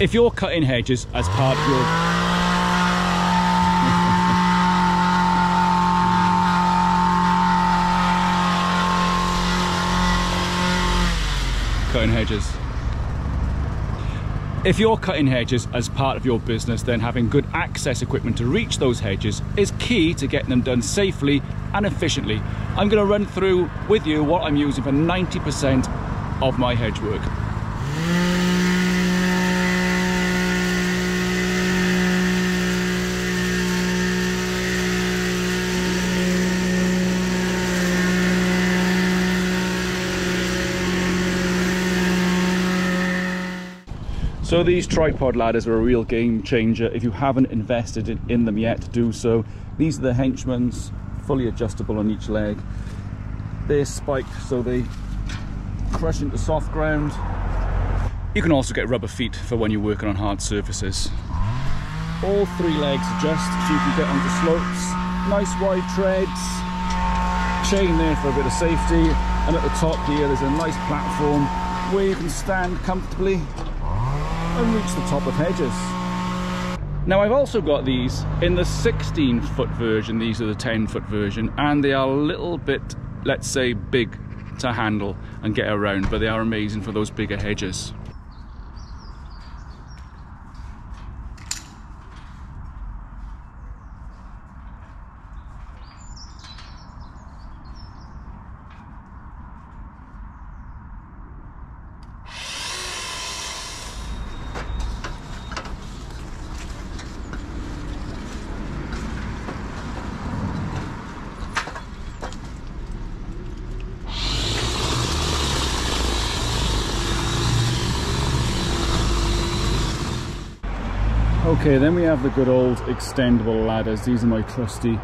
If you're cutting hedges as part of your... cutting hedges. If you're cutting hedges as part of your business, then having good access equipment to reach those hedges is key to getting them done safely and efficiently. I'm going to run through with you what I'm using for 90% of my hedge work. So these tripod ladders are a real game changer. If you haven't invested in them yet, do so. These are the henchman's, fully adjustable on each leg. They're spiked so they crush into soft ground. You can also get rubber feet for when you're working on hard surfaces. All three legs adjust so you can get onto slopes. Nice wide treads. Chain there for a bit of safety. And at the top here there's a nice platform where you can stand comfortably and reach the top of hedges. Now I've also got these in the 16-foot version. These are the 10-foot version, and they are a little bit, let's say, big to handle and get around, but they are amazing for those bigger hedges. Okay, then we have the good old extendable ladders. These are my trusty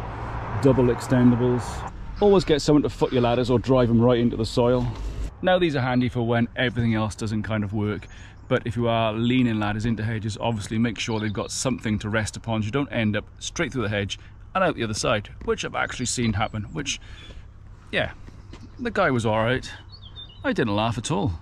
double extendables. Always get someone to foot your ladders or drive them right into the soil. Now these are handy for when everything else doesn't kind of work, but if you are leaning ladders into hedges, obviously make sure they've got something to rest upon so you don't end up straight through the hedge and out the other side, which I've actually seen happen, which, yeah, the guy was all right. I didn't laugh at all.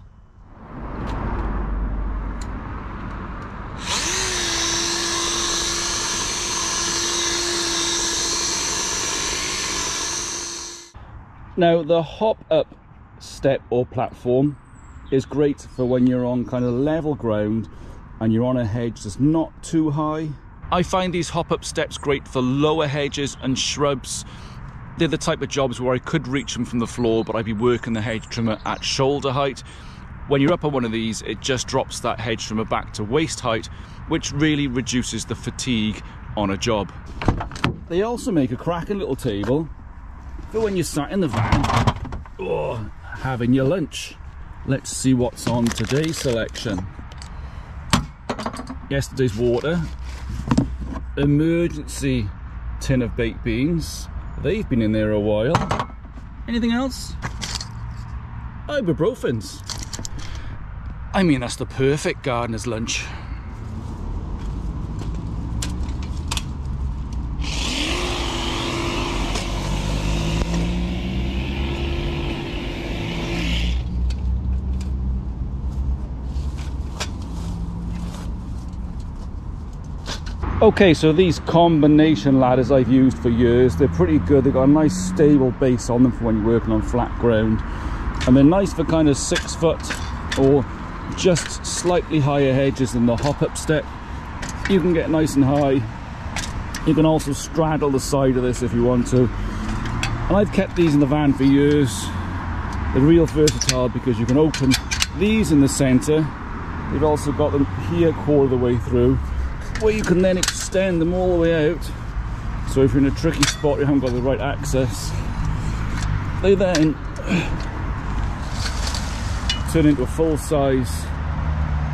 Now the hop up step or platform is great for when you're on kind of level ground and you're on a hedge that's not too high. I find these hop up steps great for lower hedges and shrubs. They're the type of jobs where I could reach them from the floor, but I'd be working the hedge trimmer at shoulder height. When you're up on one of these, it just drops that hedge trimmer back to waist height, which really reduces the fatigue on a job. They also make a cracking little table for when you're sat in the van having your lunch. Let's see what's on today's selection. Yesterday's water, emergency tin of baked beans. They've been in there a while. Anything else? Ibuprofens. I mean, that's the perfect gardener's lunch. Okay, so these combination ladders I've used for years, they're pretty good. They've got a nice stable base on them for when you're working on flat ground. And they're nice for kind of 6 foot or just slightly higher hedges than the hop up step. You can get nice and high. You can also straddle the side of this if you want to. And I've kept these in the van for years. They're real versatile because you can open these in the center. You've also got them here quarter of the way through, where you can then extend them all the way out. So if you're in a tricky spot, you haven't got the right access, they then turn into a full size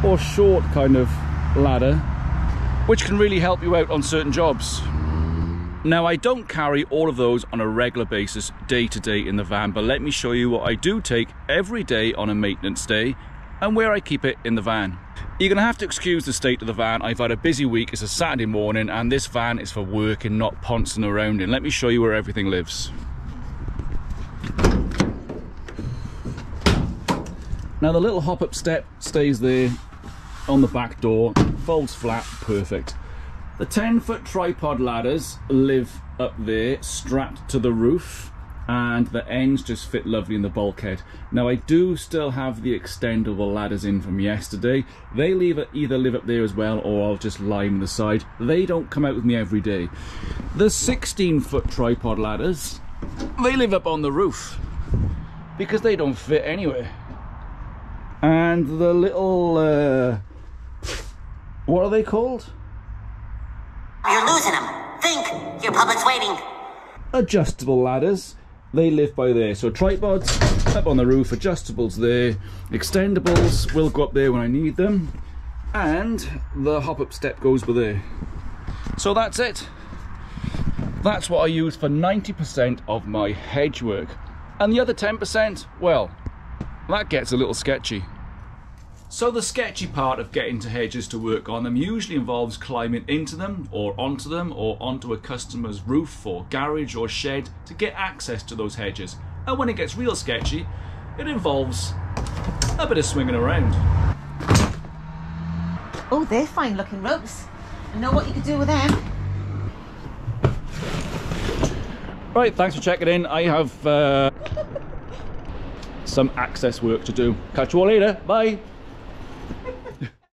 or short kind of ladder, which can really help you out on certain jobs. Now, I don't carry all of those on a regular basis day to day in the van, but let me show you what I do take every day on a maintenance day and where I keep it in the van. You're going to have to excuse the state of the van. I've had a busy week. It's a Saturday morning and this van is for work and not poncing around in. Let me show you where everything lives. Now the little hop up step stays there on the back door, folds flat, perfect. The 10-foot tripod ladders live up there, strapped to the roof, and the ends just fit lovely in the bulkhead. Now I do still have the extendable ladders in from yesterday. They either live up there as well, or I'll just line the side. They don't come out with me every day. The 16-foot tripod ladders, they live up on the roof because they don't fit anywhere. And the little what are they called? You're losing them. Think, your public's waiting. Adjustable ladders, they live by there. So tripods up on the roof, adjustables there, extendables will go up there when I need them, and the hop-up step goes by there. So that's it. That's what I use for 90% of my hedge work. And the other 10%, well, that gets a little sketchy. So the sketchy part of getting to hedges to work on them usually involves climbing into them, or onto a customer's roof or garage or shed to get access to those hedges. And when it gets real sketchy, it involves a bit of swinging around. Oh, they're fine looking ropes. I know what you could do with them. Right, thanks for checking in. I have some access work to do. Catch you all later. Bye.